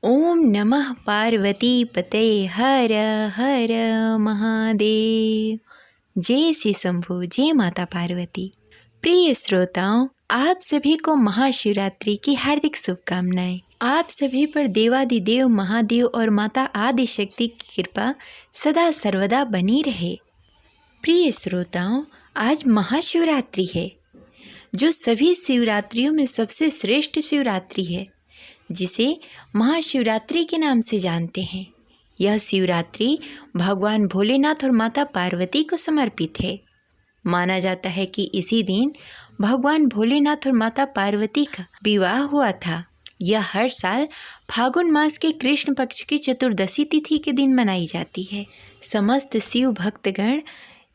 ओम नमः पार्वती पतये हर हर महादेव। जय शिव शंभु, जय माता पार्वती। प्रिय श्रोताओं, आप सभी को महाशिवरात्रि की हार्दिक शुभकामनाएं। आप सभी पर देवादिदेव महादेव और माता आदि शक्ति की कृपा सदा सर्वदा बनी रहे। प्रिय श्रोताओं, आज महाशिवरात्रि है, जो सभी शिवरात्रियों में सबसे श्रेष्ठ शिवरात्रि है, जिसे महाशिवरात्रि के नाम से जानते हैं। यह शिवरात्रि भगवान भोलेनाथ और माता पार्वती को समर्पित है। माना जाता है कि इसी दिन भगवान भोलेनाथ और माता पार्वती का विवाह हुआ था। यह हर साल फागुन मास के कृष्ण पक्ष की चतुर्दशी तिथि के दिन मनाई जाती है। समस्त शिव भक्तगण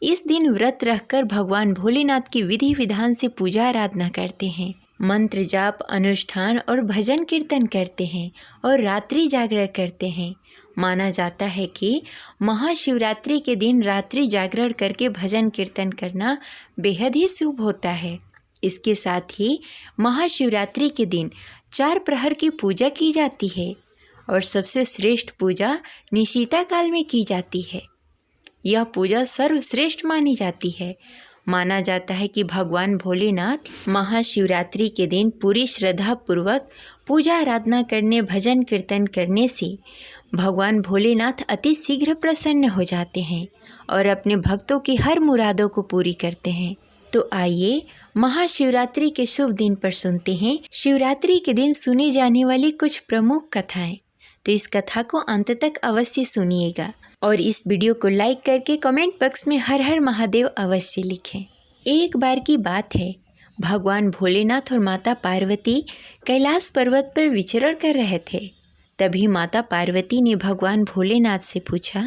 इस दिन व्रत रखकर भगवान भोलेनाथ की विधि विधान से पूजा आराधना करते हैं, मंत्र जाप अनुष्ठान और भजन कीर्तन करते हैं और रात्रि जागरण करते हैं। माना जाता है कि महाशिवरात्रि के दिन रात्रि जागरण करके भजन कीर्तन करना बेहद ही शुभ होता है। इसके साथ ही महाशिवरात्रि के दिन 4 प्रहर की पूजा की जाती है और सबसे श्रेष्ठ पूजा निशीता काल में की जाती है। यह पूजा सर्वश्रेष्ठ मानी जाती है। माना जाता है कि भगवान भोलेनाथ महाशिवरात्रि के दिन पूरी श्रद्धा पूर्वक पूजा आराधना करने, भजन कीर्तन करने से भगवान भोलेनाथ अति शीघ्र प्रसन्न हो जाते हैं और अपने भक्तों की हर मुरादों को पूरी करते हैं। तो आइए महाशिवरात्रि के शुभ दिन पर सुनते हैं शिवरात्रि के दिन सुनी जाने वाली कुछ प्रमुख कथाएं। तो इस कथा को अंत तक अवश्य सुनिएगा और इस वीडियो को लाइक करके कमेंट बॉक्स में हर हर महादेव अवश्य लिखें। एक बार की बात है, भगवान भोलेनाथ और माता पार्वती कैलाश पर्वत पर विचरण कर रहे थे। तभी माता पार्वती ने भगवान भोलेनाथ से पूछा,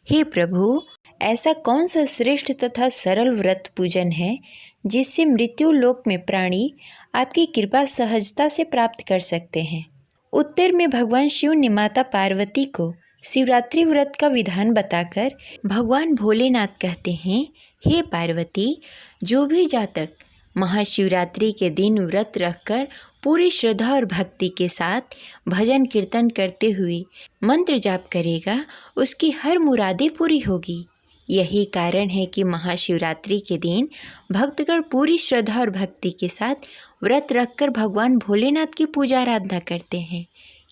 हे प्रभु, ऐसा कौन सा श्रेष्ठ तथा सरल व्रत पूजन है जिससे मृत्यु लोक में प्राणी आपकी कृपा सहजता से प्राप्त कर सकते हैं। उत्तर में भगवान शिव ने माता पार्वती को शिवरात्रि व्रत का विधान बताकर भगवान भोलेनाथ कहते हैं, हे पार्वती, जो भी जातक महाशिवरात्रि के दिन व्रत रखकर पूरी श्रद्धा और भक्ति के साथ भजन कीर्तन करते हुए मंत्र जाप करेगा, उसकी हर मुरादें पूरी होगी। यही कारण है कि महाशिवरात्रि के दिन भक्तगण पूरी श्रद्धा और भक्ति के साथ व्रत रखकर भगवान भोलेनाथ की पूजा आराधना करते हैं,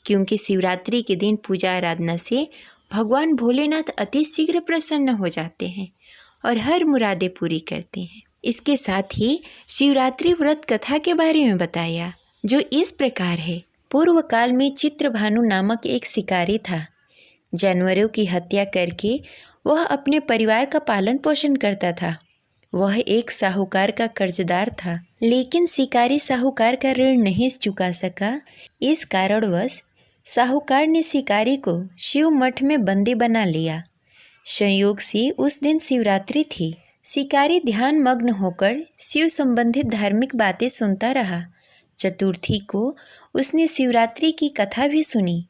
क्योंकि शिवरात्रि के दिन पूजा आराधना से भगवान भोलेनाथ अति शीघ्र प्रसन्न हो जाते हैं और हर मुरादें पूरी करते हैं। इसके साथ ही शिवरात्रि व्रत कथा के बारे में बताया, जो इस प्रकार है। पूर्व काल में चित्रभानु नामक एक शिकारी था। जानवरों की हत्या करके वह अपने परिवार का पालन पोषण करता था। वह एक साहूकार का कर्जदार था, लेकिन शिकारी साहूकार का ऋण नहीं चुका सका। इस कारणवश साहूकार ने शिकारी को शिव मठ में बंदी बना लिया। संयोग से उस दिन शिवरात्रि थी। शिकारी ध्यान मग्न होकर शिव संबंधित धार्मिक बातें सुनता रहा। चतुर्थी को उसने शिवरात्रि की कथा भी सुनी।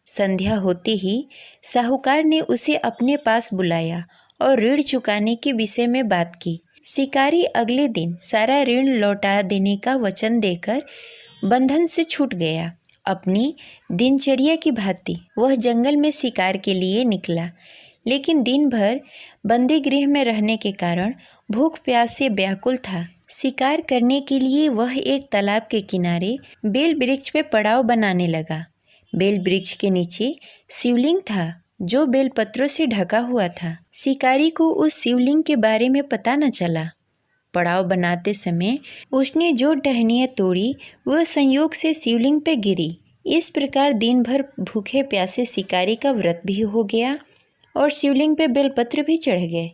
संध्या होते ही साहूकार ने उसे अपने पास बुलाया और ऋण चुकाने के विषय में बात की। शिकारी अगले दिन सारा ऋण लौटा देने का वचन देकर बंधन से छूट गया। अपनी दिनचर्या की भांति वह जंगल में शिकार के लिए निकला, लेकिन दिन भर बंदी गृह में रहने के कारण भूख प्यास से व्याकुल था। शिकार करने के लिए वह एक तालाब के किनारे बेल वृक्ष पे पड़ाव बनाने लगा। बेल वृक्ष के नीचे शिवलिंग था, जो बेलपत्रों से ढका हुआ था। शिकारी को उस शिवलिंग के बारे में पता न चला। पड़ाव बनाते समय उसने जो टहनियाँ तोड़ी वह संयोग से शिवलिंग पे गिरी। इस प्रकार दिन भर भूखे प्यासे शिकारी का व्रत भी हो गया और शिवलिंग पे बेलपत्र भी चढ़ गए।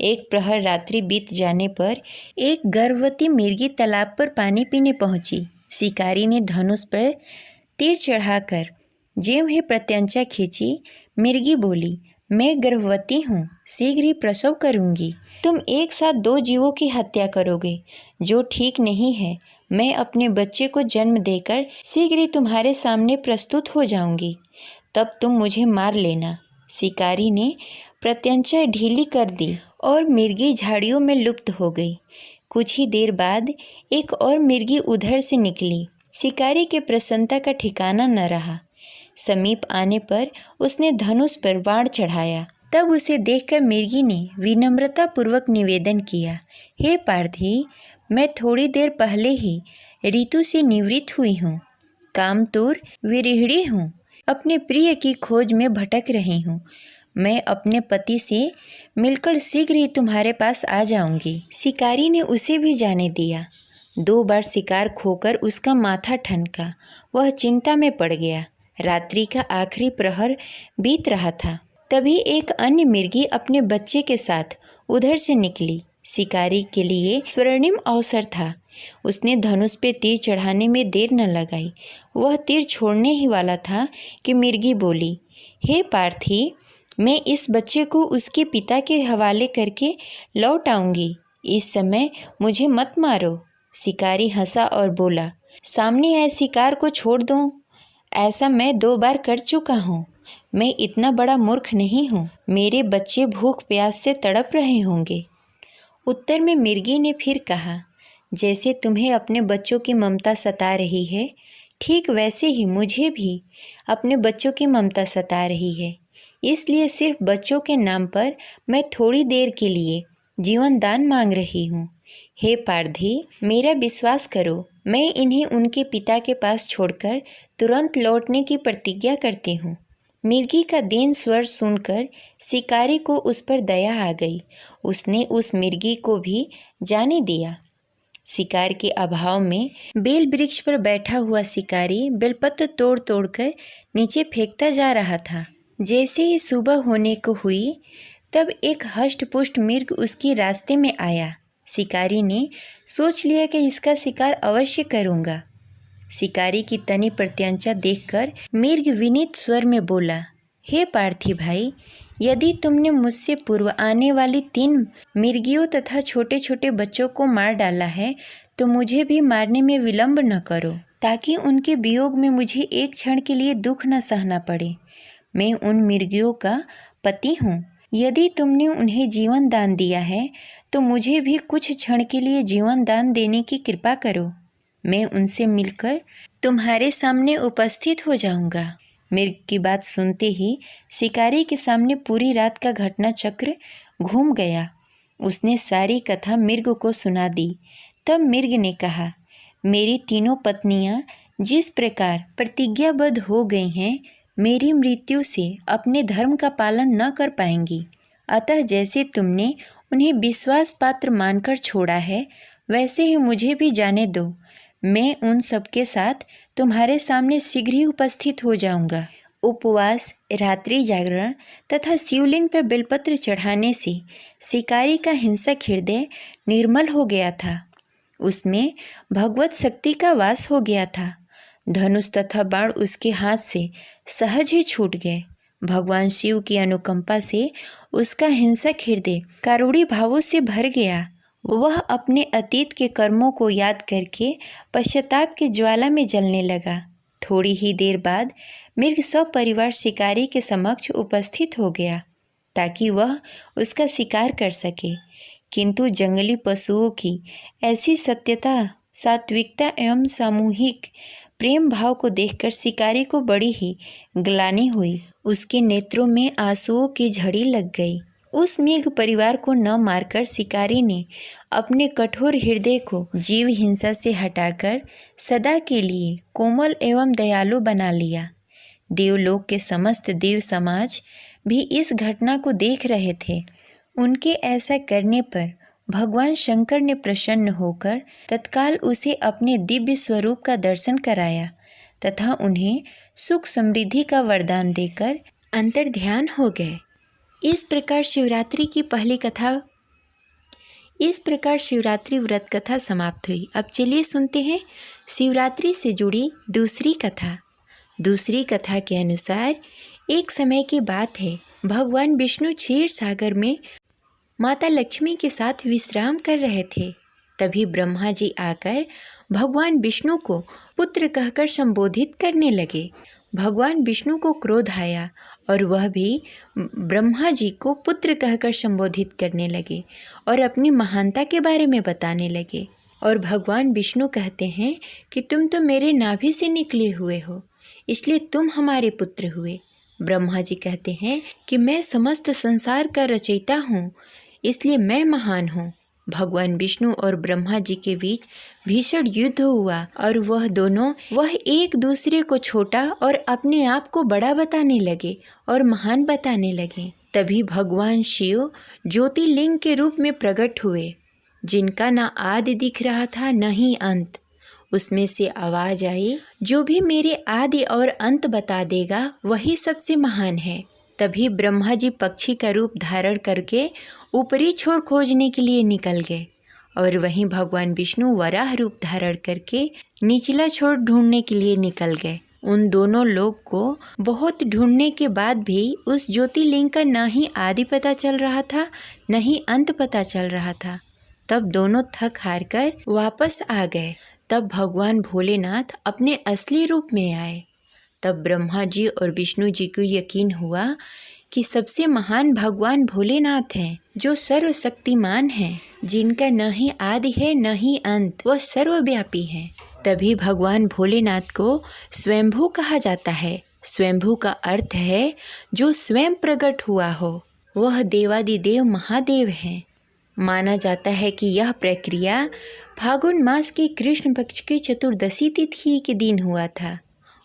एक प्रहर रात्रि बीत जाने पर एक गर्भवती मिर्गी तालाब पर पानी पीने पहुंची। शिकारी ने धनुष पर तीर चढ़ाकर ज्यों ही प्रत्यंचा खींची, मिर्गी बोली, मैं गर्भवती हूँ, शीघ्र ही प्रसव करूँगी। तुम एक साथ 2 जीवों की हत्या करोगे, जो ठीक नहीं है। मैं अपने बच्चे को जन्म देकर शीघ्र ही तुम्हारे सामने प्रस्तुत हो जाऊँगी, तब तुम मुझे मार लेना। शिकारी ने प्रत्यंचा ढीली कर दी और मिर्गी झाड़ियों में लुप्त हो गई। कुछ ही देर बाद एक और मिर्गी उधर से निकली। शिकारी के प्रसन्नता का ठिकाना न रहा। समीप आने पर उसने धनुष पर बाण चढ़ाया। तब उसे देखकर मृगी ने विनम्रतापूर्वक निवेदन किया, हे पार्थी, मैं थोड़ी देर पहले ही ऋतु से निवृत्त हुई हूँ। कामतुर विरहिणी हूँ, अपने प्रिय की खोज में भटक रही हूँ। मैं अपने पति से मिलकर शीघ्र ही तुम्हारे पास आ जाऊंगी। शिकारी ने उसे भी जाने दिया। 2 बार शिकार खोकर उसका माथा ठनका। वह चिंता में पड़ गया। रात्रि का आखिरी प्रहर बीत रहा था। तभी एक अन्य मिर्गी अपने बच्चे के साथ उधर से निकली। शिकारी के लिए स्वर्णिम अवसर था। उसने धनुष पे तीर चढ़ाने में देर न लगाई। वह तीर छोड़ने ही वाला था कि मिर्गी बोली, हे पार्थी, मैं इस बच्चे को उसके पिता के हवाले करके लौट आऊँगी। इस समय मुझे मत मारो। शिकारी हंसा और बोला, सामने आए शिकार को छोड़ दो। ऐसा मैं 2 बार कर चुका हूँ। मैं इतना बड़ा मूर्ख नहीं हूँ। मेरे बच्चे भूख प्यास से तड़प रहे होंगे। उत्तर में मिर्गी ने फिर कहा, जैसे तुम्हें अपने बच्चों की ममता सता रही है, ठीक वैसे ही मुझे भी अपने बच्चों की ममता सता रही है। इसलिए सिर्फ बच्चों के नाम पर मैं थोड़ी देर के लिए जीवन दान मांग रही हूँ। हे पारधी, मेरा विश्वास करो, मैं इन्हें उनके पिता के पास छोड़कर तुरंत लौटने की प्रतिज्ञा करती हूँ। मिर्गी का दीन स्वर सुनकर शिकारी को उस पर दया आ गई। उसने उस मिर्गी को भी जाने दिया। शिकार के अभाव में बेल वृक्ष पर बैठा हुआ शिकारी बेलपत्र तोड़ तोड़कर नीचे फेंकता जा रहा था। जैसे ही सुबह होने को हुई, तब एक हष्ट-पुष्ट मिर्ग उसके रास्ते में आया। शिकारी ने सोच लिया कि इसका शिकार अवश्य करूँगा। शिकारी की तनी प्रत्यंचा देखकर मिर्ग विनीत स्वर में बोला, हे पार्थी भाई, यदि तुमने मुझसे पूर्व आने वाली 3 मिर्गियों तथा छोटे छोटे बच्चों को मार डाला है, तो मुझे भी मारने में विलंब न करो, ताकि उनके वियोग में मुझे एक क्षण के लिए दुख न सहना पड़े। मैं उन मिर्गियों का पति हूँ। यदि तुमने उन्हें जीवन दान दिया है, तो मुझे भी कुछ क्षण के लिए जीवन दान देने की कृपा करो। मैं उनसे मिलकर तुम्हारे सामने उपस्थित हो जाऊंगा। मिर्ग की बात सुनते ही शिकारी के सामने पूरी रात का घटना चक्र घूम गया। उसने सारी कथा मिर्ग को सुना दी। तब मिर्ग ने कहा, मेरी 3 पत्नियां जिस प्रकार प्रतिज्ञाबद्ध हो गई हैं, मेरी मृत्यु से अपने धर्म का पालन न कर पाएंगी। अतः जैसे तुमने उन्हें विश्वास पात्र मानकर छोड़ा है, वैसे ही मुझे भी जाने दो। मैं उन सबके साथ तुम्हारे सामने शीघ्र ही उपस्थित हो जाऊंगा। उपवास, रात्रि जागरण तथा शिवलिंग पर बेलपत्र चढ़ाने से शिकारी का हिंसक हृदय निर्मल हो गया था। उसमें भगवत शक्ति का वास हो गया था। धनुष तथा बाण उसके हाथ से सहज ही छूट गए। भगवान शिव की अनुकंपा से उसका हिंसक हृदय कारुणी भावों से भर गया। वह अपने अतीत के कर्मों को याद करके पश्चाताप की ज्वाला में जलने लगा। थोड़ी ही देर बाद मिर्ग सपरिवार शिकारी के समक्ष उपस्थित हो गया, ताकि वह उसका शिकार कर सके। किंतु जंगली पशुओं की ऐसी सत्यता, सात्विकता एवं सामूहिक प्रेम भाव को देखकर शिकारी को बड़ी ही ग्लानि हुई। उसके नेत्रों में आंसुओं की झड़ी लग गई। उस मिर्ग परिवार को न मारकर शिकारी ने अपने कठोर हृदय को जीव हिंसा से हटाकर सदा के लिए कोमल एवं दयालु बना लिया। देवलोक के समस्त देव समाज भी इस घटना को देख रहे थे। उनके ऐसा करने पर भगवान शंकर ने प्रसन्न होकर तत्काल उसे अपने दिव्य स्वरूप का दर्शन कराया तथा उन्हें सुख समृद्धि का वरदान देकर अंतर्ध्यान हो गए। इस प्रकार शिवरात्रि व्रत कथा समाप्त हुई। अब चलिए सुनते हैं शिवरात्रि से जुड़ी दूसरी कथा। दूसरी कथा के अनुसार एक समय की बात है, भगवान विष्णु क्षीर सागर में माता लक्ष्मी के साथ विश्राम कर रहे थे। तभी ब्रह्मा जी आकर भगवान विष्णु को पुत्र कहकर संबोधित करने लगे। भगवान विष्णु को क्रोध आया और वह भी ब्रह्मा जी को पुत्र कहकर संबोधित करने लगे और अपनी महानता के बारे में बताने लगे। और भगवान विष्णु कहते हैं कि तुम तो मेरे नाभि से निकले हुए हो, इसलिए तुम हमारे पुत्र हुए। ब्रह्मा जी कहते हैं कि मैं समस्त संसार का रचयिता हूँ, इसलिए मैं महान हूँ। भगवान विष्णु और ब्रह्मा जी के बीच भीषण युद्ध हुआ और वह एक दूसरे को छोटा और अपने आप को बड़ा बताने लगे और महान बताने लगे। तभी भगवान शिव ज्योतिर्लिंग के रूप में प्रकट हुए, जिनका ना आदि दिख रहा था न ही अंत। उसमें से आवाज आई, जो भी मेरे आदि और अंत बता देगा वही सबसे महान है। तभी ब्रह्मा जी पक्षी का रूप धारण करके ऊपरी छोर खोजने के लिए निकल गए और वहीं भगवान विष्णु वराह रूप धारण करके निचला छोर ढूंढने के लिए निकल गए। उन दोनों लोग को बहुत ढूंढने के बाद भी उस ज्योतिर्लिंग का न ही आदि पता चल रहा था न ही अंत पता चल रहा था। तब दोनों थक हार कर वापस आ गए। तब भगवान भोलेनाथ अपने असली रूप में आए। तब ब्रह्मा जी और विष्णु जी को यकीन हुआ कि सबसे महान भगवान भोलेनाथ हैं, जो सर्वशक्तिमान हैं, जिनका न ही आदि है न ही अंत, वह सर्वव्यापी हैं। तभी भगवान भोलेनाथ को स्वयंभू कहा जाता है। स्वयंभू का अर्थ है जो स्वयं प्रकट हुआ हो। वह देवादिदेव महादेव हैं। माना जाता है कि यह प्रक्रिया फागुन मास के कृष्ण पक्ष की चतुर्दशी तिथि के दिन हुआ था।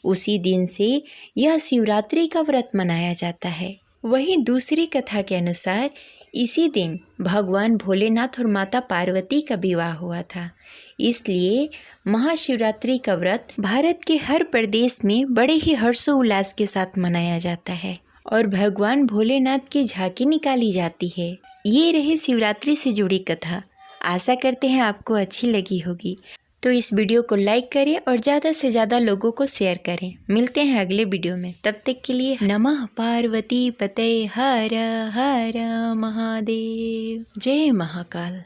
उसी दिन से यह शिवरात्रि का व्रत मनाया जाता है। वहीं दूसरी कथा के अनुसार इसी दिन भगवान भोलेनाथ और माता पार्वती का विवाह हुआ था। इसलिए महाशिवरात्रि का व्रत भारत के हर प्रदेश में बड़े ही हर्षोल्लास के साथ मनाया जाता है और भगवान भोलेनाथ की झांकी निकाली जाती है। ये रही शिवरात्रि से जुड़ी कथा। आशा करते हैं आपको अच्छी लगी होगी। तो इस वीडियो को लाइक करें और ज़्यादा से ज़्यादा लोगों को शेयर करें। मिलते हैं अगले वीडियो में, तब तक के लिए नमः पार्वती पते हर हर महादेव। जय महाकाल।